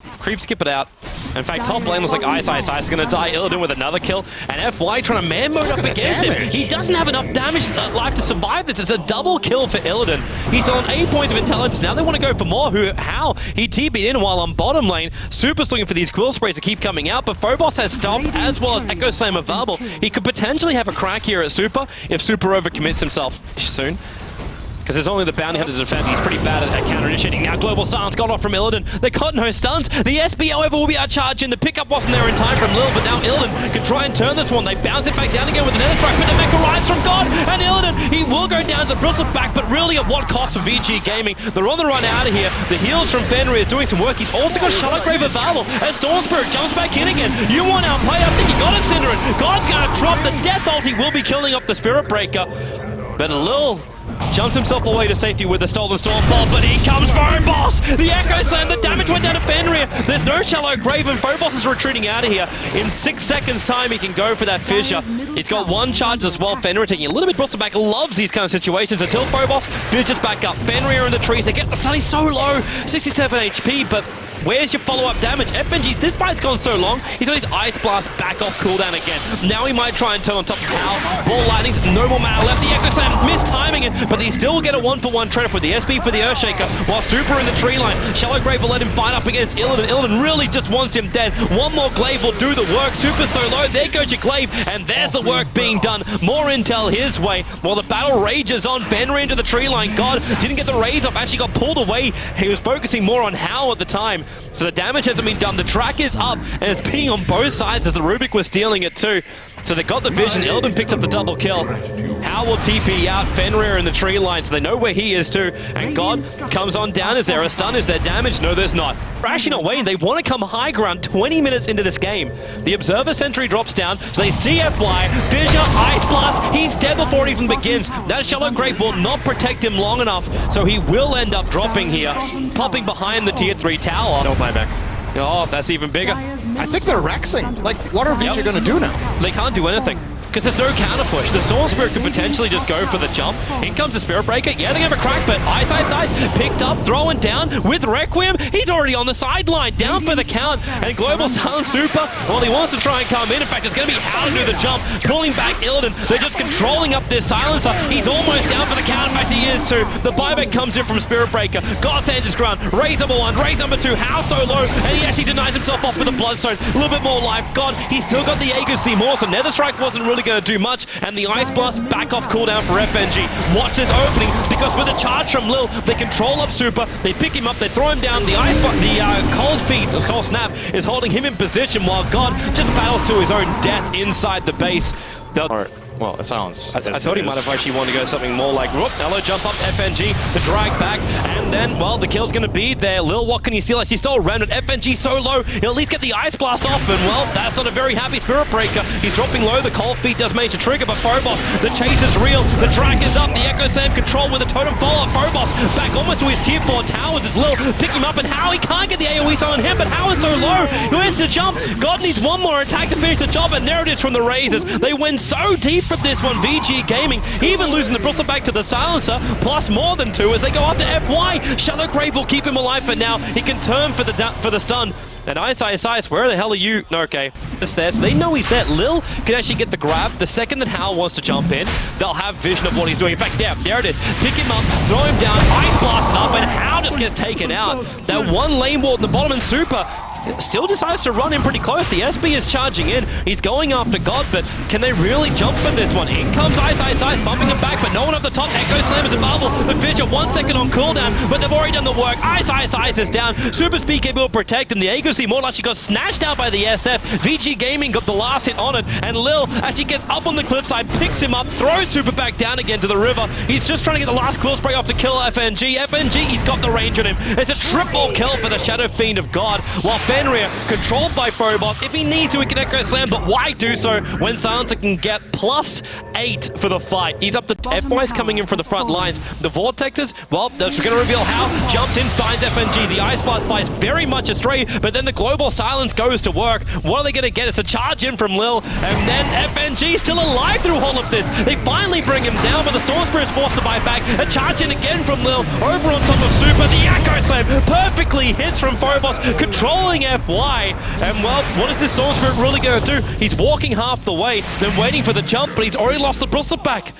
Creep skip it out. In fact, top lane was like Ice is going to die. Illidan with another kill. And FY trying to man mode up against him. He doesn't have enough damage life to survive this. It's a double kill for Illidan. He's on 8 points of intelligence. Now they want to go for more. How? He TP'd in while on bottom lane. Super's looking for these quill sprays to keep coming out. But Phobos has stopped as well as Echo Slam available. He could potentially have a crack here at Super if Super overcommits himself soon. Because there's only the bounty hunter to defend. He's pretty bad at counter-initiating. Now Global Silence got off from Illidan. They got no stuns. The SB, however, will be outcharging. The pickup wasn't there in time from Lil, but now Illidan can try and turn this one. They bounce it back down again with an air strike, but the Mecha Rise from God. And Illidan, he will go down to the bristle back, but really at what cost for Vici Gaming? They're on the run out of here. The heals from Fenrir is doing some work. He's also got Shadow Grave available as Storm Spirit jumps back in again. You want outplay? I think he got it, Cinderin. God's gonna drop the death ulti. Will be killing off the Spirit Breaker. But Lil jumps himself away to safety with the stolen storm ball, but he comes Phobos! The Echo Slam, the damage went down to Fenrir. There's no shallow grave, and Phobos is retreating out of here. In 6 seconds time, he can go for that fissure. He's got one charge as well. Fenrir taking a little bit Bristol back, loves these kind of situations until Phobos fishes back up. Fenrir in the trees, they get the stun, he's so low, 67 HP, but where's your follow-up damage? FNG, this fight's gone so long, he's got his Ice Blast back off cooldown again. Now he might try and turn on top of Hal. Ball Lightning's no more mana left. The Echo Slam mistiming it, but he still will get a 1-for-1 trade for the SB for the Earthshaker, while Super in the tree line. Shallow Grave will let him fight up against Illidan. Illidan really just wants him dead. One more glaive will do the work. Super's so low, there goes your glaive, and there's the work being done. More intel his way, while the battle rages on. Fenrir into the tree line. God didn't get the raids off, actually got pulled away. He was focusing more on Hal at the time, so the damage hasn't been done. The track is up, and it's being on both sides as the Rubik was stealing it too. So they got the vision. Illidan picks up the double kill. Hal will TP out Fenrir in the tree line, so they know where he is too. And God comes on down. Is there a stun? Is there damage? No, there's not. Crashing away, they want to come high ground 20 minutes into this game. The Observer Sentry drops down, so they see FY. Fissure, Ice Blast, he's dead before it even begins. That Shallow Grave will not protect him long enough, so he will end up dropping here, popping behind the tier 3 tower. No buyback. Oh, that's even bigger. I think they're Rexing. Like, what are Vici going to do now? They can't do anything, because there's no counter push. The Storm Spirit could potentially just go for the jump. In comes the Spirit Breaker. Yeah, they have a crack, but Ice picked up, throwing down with Requiem. He's already on the sideline, down for the count. And Global Silence Super, well, he wants to try and come in. In fact, it's going to be how to do the jump, pulling back Illidan. They're just controlling up this silencer. He's almost down for the count. In fact, he is too. The buyback comes in from Spirit Breaker. God stands his ground. Raise number 1, raise number 2. How so low? And he actually denies himself off with a Bloodstone. A little bit more life. God, he's still got the Aegis more, so Nether Strike wasn't really going to do much, and the Ice Blast back off cooldown for FNG. Watch this opening, because with a charge from Lil, they control up Super, they pick him up, they throw him down. The Cold Feet, this Cold Snap, is holding him in position while God just battles to his own death inside the base. Well, it's Silence. I thought he might have actually wanted to go something more like, whoop, hello, jump up, FNG, the drag back, and then, well, the kill's going to be there. Lil, what can he steal? Actually stole around it. FNG so low, he'll at least get the Ice Blast off, and, well, that's not a very happy Spirit Breaker. He's dropping low, the Cold Feet does manage to trigger, but Phobos, the chase is real, the drag is up, the Echo Slam control with a totem follow-up. Phobos back almost to his tier 4 towers as Lil pick him up, and how he can't get the AoE on him, but how is so low? Where's the jump? God needs one more attack to finish the job, and there it is from the Razors. They went so deep from this one. Vici Gaming, even losing the Bristle back to the Silencer, plus more than 2 as they go after FY. Shallow Grave will keep him alive for now. He can turn for the stun. And Ice, where the hell are you? No, okay. It's there, so they know he's there. Lil can actually get the grab. The second that Hal wants to jump in, they'll have vision of what he's doing. In fact, there it is. Pick him up, throw him down, Ice Blast up, and Hal just gets taken out. That one lane wall at the bottom, and Super still decides to run in pretty close. The SB is charging in. He's going after God, but can they really jump for this one? In comes Ice, bumping him back, but no one up the top. Echo Slam is available. The Fissure 1 second on cooldown, but they've already done the work. Ice is down. Super's PK will protect him. The Aegis more actually got snatched out by the SF. Vici Gaming got the last hit on it, and Lil actually gets up on the cliffside, picks him up, throws Super back down again to the river. He's just trying to get the last quill spray off to kill FNG. FNG, he's got the range on him. It's a triple kill for the Shadow Fiend of God, while Fenrir, controlled by Phobos. If he needs to, he can Echo Slam, but why do so when Silencer can get +8 for the fight? He's up to FY's coming in from the front lines. The Vortexes, well, that's going to reveal how. Jumps in, finds FNG. The Ice Blast buys very much astray, but then the Global Silence goes to work. What are they going to get? It's a charge in from Lil, and then FNG still alive through all of this. They finally bring him down, but the Storm Spirit is forced to buy back. A charge in again from Lil, over on top of Super. The Echo Slam perfectly hits from Phobos, controlling FY. And well, what is this Storm Spirit really going to do? He's walking half the way, then waiting for the jump, but he's already lost the Bristol back.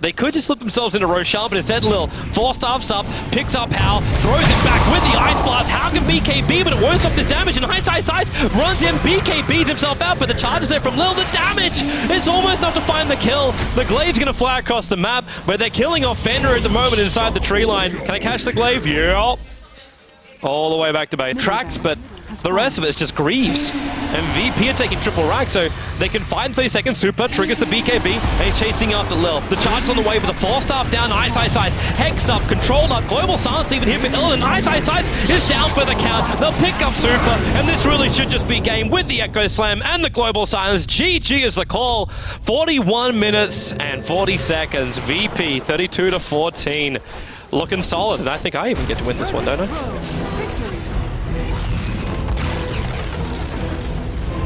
They could just slip themselves into Roshan, but instead Lil four-staffs up, picks up Hal, throws it back with the Ice Blast. How can BKB, but it won't stop this damage, and Ice runs in, BKBs himself out, but the charge is there from Lil. The damage is almost enough to find the kill. The Glaive's going to fly across the map, but they're killing off Fender at the moment inside the tree line. Can I catch the Glaive? Yeah. All the way back to Bay Tracks, but the rest of it is just Greaves. And VP are taking triple rack, so they can find 30 seconds. Super triggers the BKB, and he's chasing after Lil. The charge is on the way, but the four-staff down. Ice, hexed up, controlled up. Global Silence even here for Illidan. Ice is down for the count. They'll pick up Super, and this really should just be game with the Echo Slam and the Global Silence. GG is the call. 41 minutes and 40 seconds. VP 32-14. Looking solid, and I think I even get to win this one, don't I?